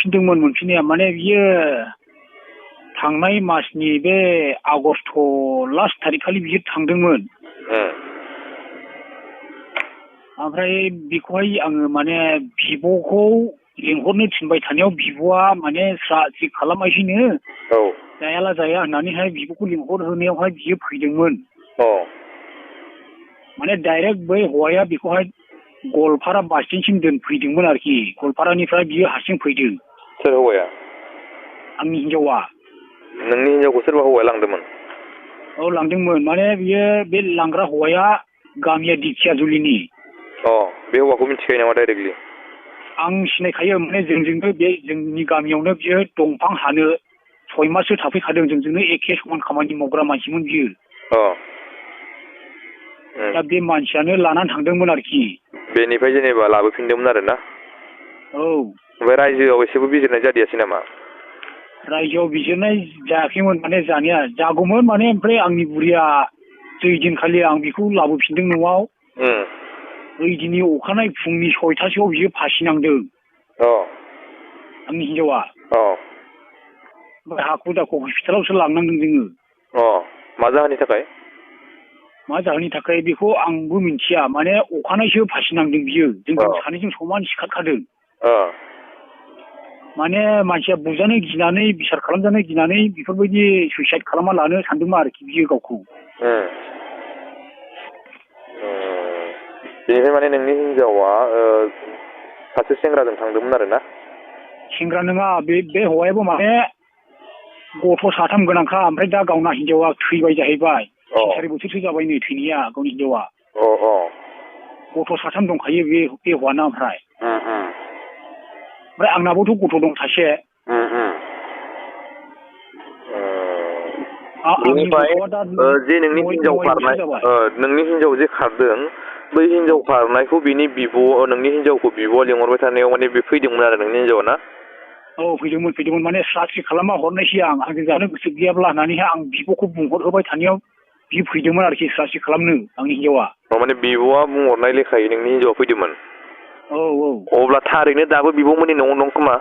मोनफिनदोंमोन मोनफिननाया माने बियो थांनाय मासनि बे आगस्ट लास्ट थारिखखालि बियो थांदोंमोन ओमफ्राय बेखौहाय आङो माने बिब'खौ लिंहरनो थिनबाय थानायाव बिब'आ माने स्रा खालामाखैनो जायाला जाया होननानैहाय बिब'खौ लिंहरहोनायावहाय बियो फैदोंमोन माने डाइरेक्ट बै हौवाया बेखौहाय गवालपारा बास स्टेन्डसिम दोनफैदोंमोन आरोखि गवालपारानिफ्राय बियो हारसिं फैदों सोर हौवाया आंनि हिन्जावा नोंनि हिन्जावखौ सोरबा हौवाया लांदोंमोन औ लांदोंमोन माने बियो बे लांग्रा हौवाया गामिया दिखियाजुलिनि बे हौवाखौ मिथिखायो नामा डाइरेक्टलि आं सिनायखायो माने जोंजोंनो बे जोंनि गामियावनो बियो दंफां हानो 6 माससो थाफैखादों जोंजोंनो एखे समान खामानि मावग्रा मानसिमोन बियो दा बे मानसियानो लानानै थांदोंमोन आरोखि बेनिफ्राय जेनेबा लाबोफिनदोंमोन आरो ना औ ओमफ्राय रायजोआव एसेबो बिजिरनाय जादियासै नामा रायजोआव बिजिरनाय जायाखैमोन माने जानाया जागौमोन माने ओमफ्राय आंनि बुरिया जै दिनखालि आं बेखौ लाबोफिनदों न'आव ओइ दिननि अखानायै फुंनि 6टासोआव बियो फासि नांदों आंनि हिन्जावा ओमफ्राय हाखु दाखु हस्पिटालावसो लांनांदों जोङो मा जाहोननि थाखाय मा जाहोननि थाखाय बेखौ आंबो मिन्थिया माने अखानायैसो फासि नांदों बियो जोंजों सानैजों समान सिखारखादों माने मानसिया बुजानो गिनानै बिसार खालामजानो गिनानै बेफोरबायदि सुइसाइड खालामना लानो सानदोंमोन आरोखि बियो गावखौ बेनिफ्राय माने नोंनि हिन्जावा सासे सेंग्राजों थांदोंमोन आरो ना सेंग्रा नङा बे हौवायाबो माने गथ' 3 गोनांखा ओमफ्राय दा गावना हिन्जावा थैबाय जाहैबाय 3 बोसोरसो जाबाय नै थैनाया गावनि हिन्जावा गथ' 3 दंखायो बे हौवाना ओमफ्राय आंनाबोथ' गथ' दं सासे जे नोंनि हिन्जाव खारनाय नोंनि हिन्जाव जे खारदों बै हिन्जाव खारनायखौ बिनि नोंनि हिन्जावखौ बिब'आ लिंहरबाय थानायाव माने बे फैदोंमोन आरो नोंनि हिन्जावा ना औ फैदोंमोन माने स्राथ्रि खालामना हरनायसै आंजों जानो गोसो गैयाब्ला होननानैहाय आं बिब'खौ बुंहरहोबाय थानायाव बियो फैदोंमोन आरोखि स्राथ्रि खालामनो आंनि हिन्जावा माने बिब'आ बुंहरनाय लेखायै नोंनि हिन्जावा फैदोंमोन अब्ला थारैनो दाबो बिब'मोननि न'आव दं खोमा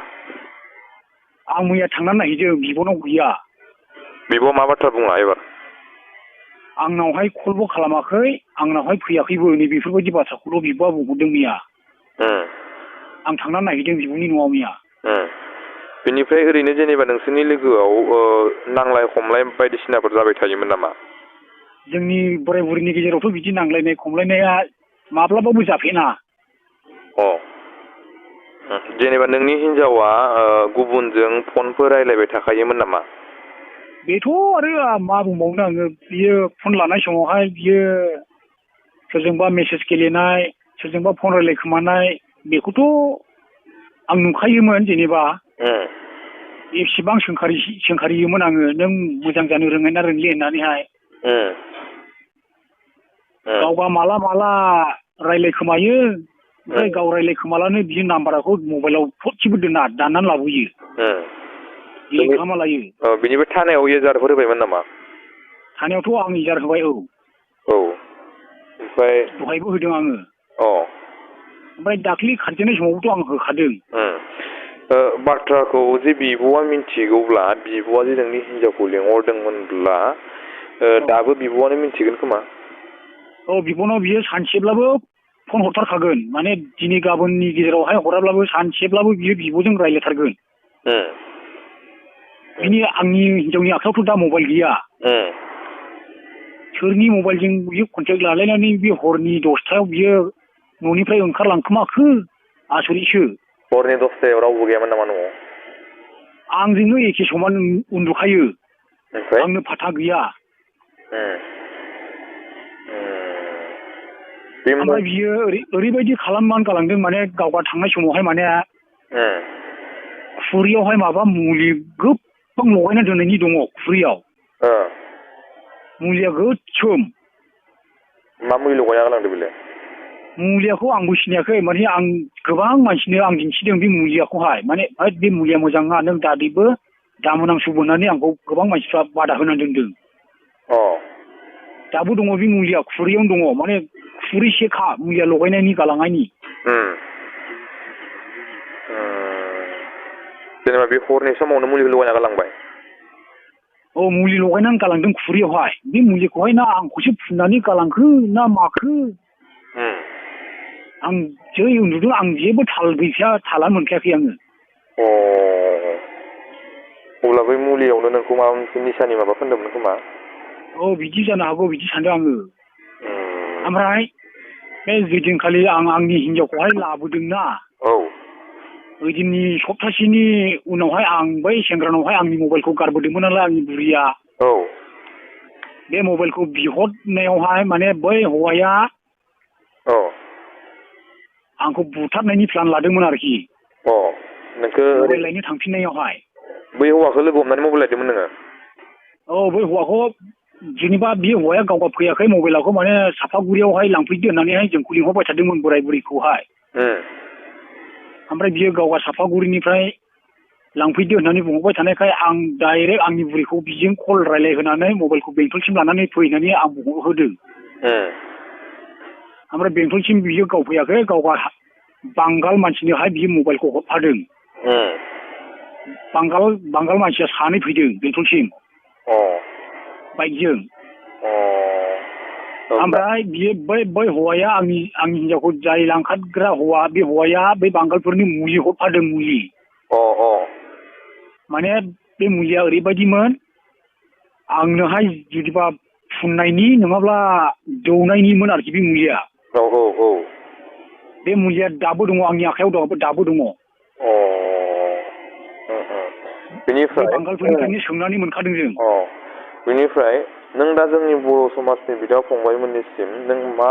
आं मैया थांनानै नायहैदों बिब'नाव गैया बिब'आ मा बाथ्रा बुङा एबार आंनावहाय कलबो खालामाखै आंनावहाय फैयाखैबो नै बेफोरबायदि बाथ्राखौल' बिब'आ बुंहरदों मैया आं थांनानै नायहैदों बिब'नि न'आव मैया बेनिफ्राय ओरैनो जेनेबा नोंसोरनि लोगोआव नांलाय खमलाय बायदिसिनाफोर जाबाय थायोमोन नामा जोंनि बोराय बुरिनि गेजेरावथ' बिदि नांलायनाय खमलायनाया माब्लाबाबो जाफेना जेनेबा नोंनि हिन्जावा गुबुनजों फनफोर रायलायबाय थाखायोमोन नामा बेथ' आरो मा बुंबावनो आङो बियो फन लानाय समावहाय बियो सोरजोंबा मेसेज गेलेनाय सोरजोंबा फन रायलायखोमानाय बेखौथ' आं नुखायोमोन जेनेबा एसेबां सोंखारियोमोन आङो नों मोजां जानो रोंनाय ना रोंलि होननानैहाय गावबा माला रायलायखोमायो ओमफ्राय गाव रायलायखोमालानो बियो नाम्बारखौ मबाइलाव थरसेबो दोना दाननानै लाबोयो खालामना लायो बेनिफ्राय थानायाव एजारफोर होबायमोन नामा थानायावथ' आं एजार होबाय ओमफ्राय दहायबो होदों आङो ओमफ्राय दाख्लि खारजेननाय समावबोथ' आं होखादों बाथ्राखौ जे बिब'आ मिन्थिगौब्ला बिब'आ जे नोंनि हिन्जावखौ लिंहरदोंमोनब्ला दाबो बिब'आनो मिन्थिगोन खोमा बिब'नाव बियो सानसेब्लाबो फन हरथारखागोन माने दिनै गाबोननि गेजेरावहाय हराब्लाबो सानसेब्लाबो बियो बिब'जों रायलायथारगोन आंनि हिन्जावनि आखायावथ' दा मबाइल गैया सोरनि मबाइलजों बियो कन्टेक्ट लालायनानै बे हरनि 10टायाव बियो न'निफ्राय ओंखारलांखोमाखो आसरितसो हरनि 10टायाव रावबो गैयामोन नामा न'आव आंजोंनो एखे समान उन्दुखायो आंनो फाथा गैया ओमफ्राय बियो ओरैबायदि खालामनानै गालांदों माने गावगा थांनाय समावहाय माने खुरैयावहाय माबा मुलि गोबां लगायना दोननायनि दङ खुरैयाव मुलिया गोसोम मा मुलि लगायना गालांदों बेलाय मुलियाखौ आंबो सिनायाखै माने आं गोबां मानसिनो आं दिन्थिदों बे मुलियाखौहाय माने बे मुलिया मोजां नङा नों दादैबो दामोनांसु होननानै आंखौ गोबां मानसिफ्रा बादा होनानै दोनदों दाबो दङ बे मुलिया खुरैयावनो दङ माने खुरैसेखा मुलिया लगायनायनि गालांनायनि जेनेबा बे हरनि समावनो मुलिखौ लगायना गालांबाय औ मुलि लगायनानै गालांदों खुरैयावहाय बे मुलिखौहाय ना आंखौसो फुननानै गालांखो ना माखो आं जै उन्दुदों आं जेबो थाल गैखाया थालानो मोनखायाखै आङो अब्ला बै मुलियावनो नोंखौ माबा मोनसे निसानि माबा फोनदोंमोन खोमा औ बिदि जानो हागौ बिदि सानदों आङो ओमफ्राय बे जेदिनखालि आं आंनि हिनजावखौहाय लाबोदोंना औ ओइदिननि सप्तासेनि उनावहाय आं बै सेंग्रानावहाय आंनि मबाइलखौ गारबोदोंमोन नालाय आंनि बुरिया औ बे मबाइलखौ बिहरनायावहाय माने बै हौवाया औ आंखौ बुथारनायनि प्लान लादोंमोन आरोखि नोंखौ मबाइल लायनो थांफिननायावहाय बै हौवाखौ लोगो हमनानै मबाइल लायदोंमोन नोङो औ बै हौवाखौ जेनेबा बे हौवाया गावगा फैयाखै मबाइलखौ माने सापागुरियावहाय लांफैदो होननानैहाय जोंखौ लिंहरबाय थादोंमोन बोराय बुरैखौहाय ओमफ्राय बियो गावगा सापागुरिनिफ्राय लांफैदो होननानै बुंहरबाय थानायखाय आं डाइरेक्ट आंनि बुरैखौ बिजों कल रायलायहोनानै मबाइलखौ बेंटलसिम लानानै फैनानै आं बुंहरहोदों ओमफ्राय बेंटलसिम बियो गाव फैयाखै गावगा बांगाल मानसिनोहाय बियो मबाइलखौ हरफादों बांगाल मानसिया सानै फैदों बेंटलसिम बाइकजों ओमफ्राय बियो बै हौवाया आंनि हिनजावखौ जाय लांखारग्रा हौवा बे हौवाया बै बांगालफोरनि मुलि हरफादों मुलि माने बे मुलिया ओरैबायदिमोन आंनोहाय जुदिबा फुननायनि नङाब्ला दौनायनिमोन आरोखि बे मुलिया बे मुलिया दाबो दङ आंनि आखायाव दाबो दङ बेनिफ्राय बांगालफोरनिफ्रायनो सोंनानै मोनखादों जों बेनिफ्राय नों दा जोंनि बर' समाजनि बिदा फंबायमोननिसिम नों मा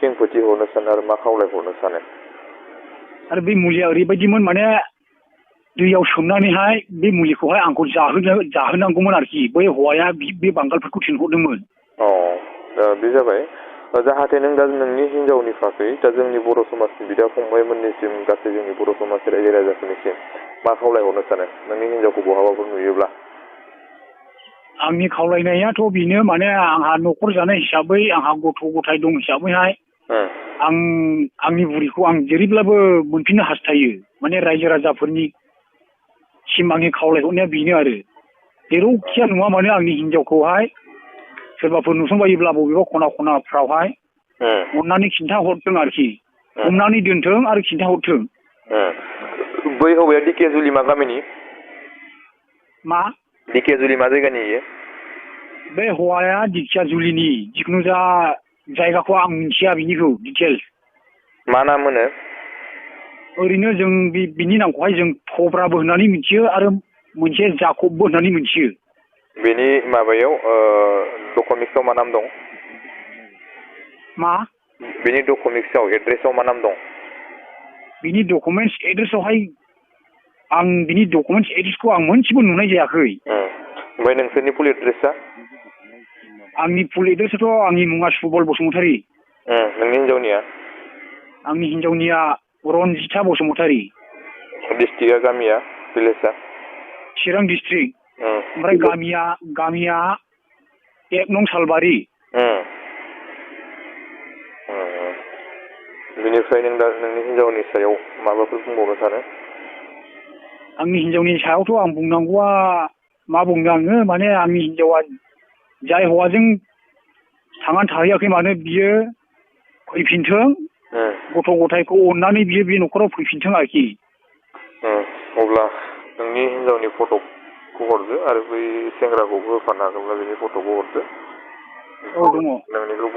खेंफोरथि हरनो सानो आरो मा खावलायहरनो सानो आरो बे मुलिया ओरैबायदिमोन माने दैयाव सोमनानैहाय बे मुलिखौहाय आंखौ जाहोनांगौमोन आरोखि बै हौवाया बे बांगालफोरखौ थिनहरदोंमोन बे जाबाय जाहाथे नों दा नोंनि हिनजावनि फारसे दा जोंनि बर' समाजनि बिदा फंबायमोननिसिम गासै जोंनि बर' समाजनि रायजो राजाफोरनिसिम मा खावलायहरनो सानो नोंनि हिनजावखौ बहाबाफोर नुयोब्ला आंनि खावलायनायाथ' बेनो माने आंहा न'खर जानाय हिसाबै आंहा गथ' गथाय दं हिसाबैहाय आं आंनि बुरिखौ आं जेरैब्लाबो मोनफिननो हास्थायो माने रायजो राजाफोरनि सिम आंनि खावलायहरनाया बेनो आरो जेरावखिया नङा माने आंनि हिनजावखौहाय सोरबाफोर नुसनबायोब्ला बबेबा खना खनाफ्रावहाय अननानै खिन्थाहरथों आरोखि हमनानै दोनथों आरो खिन्थाहरथों बै हौवाया दिकेजुलि मा गामिनि मा दिकेजुलि मा जायगानि इयो बे हौवाया दिखियाजुलिनि जिखुनु जा जायगाखौ आं मिथिया बिनिखौ डिटेल्स मा नाम होनो ओरैनो जों बिनि नामखौहाय जों थब्राबो होननानै मिथियो आरो मोनसे जाकबबो होननानै मिथियो बेनि माबायाव डकुमेन्ट्सआव मा नाम दं मा बेनि डकुमेन्ट्सआव एड्रेसाव मा नाम दं बिनि डकुमेन्ट्स एड्रेसावहाय आं बिनि डकुमेन्ट्स एड्रेसखौ आं मोनसेबो नुनाय जायाखै ओमफ्राय नोंसोरनि फुल एड्रेसा आंनि फुल एड्रेसाथ' आंनि मुङा सुबल बसुमतारी नोंनि हिनजावनिया आंनि हिनजावनिया रनजिता बसुमतारी डिस्ट्रिक्टआ गामिया भिलेजआ चिरां डिस्ट्रिक्ट ओमफ्राय गामिया 1 नं सालबारि बेनिफ्राय नों दा नोंनि हिनजावनि सायाव माबाफोर बुंबावनो सानो आंनि हिनजावनि सायावथ' आं बुंनांगौआ मा बुंनो आङो माने आंनि हिनजावा जाय हौवाजों थांनानै थाहैयाखै मानो बियो फैफिनथों गथ' गथायखौ अननानै बियो बे न'खराव फैफिनथों आरोखि अब्ला नोंनि हिनजावनि फट'खौ हरदो आरो बै सेंग्राखौबो होफानो हागोनब्ला बेनि फट'खौ हरदो औ दङ नोंनिखौ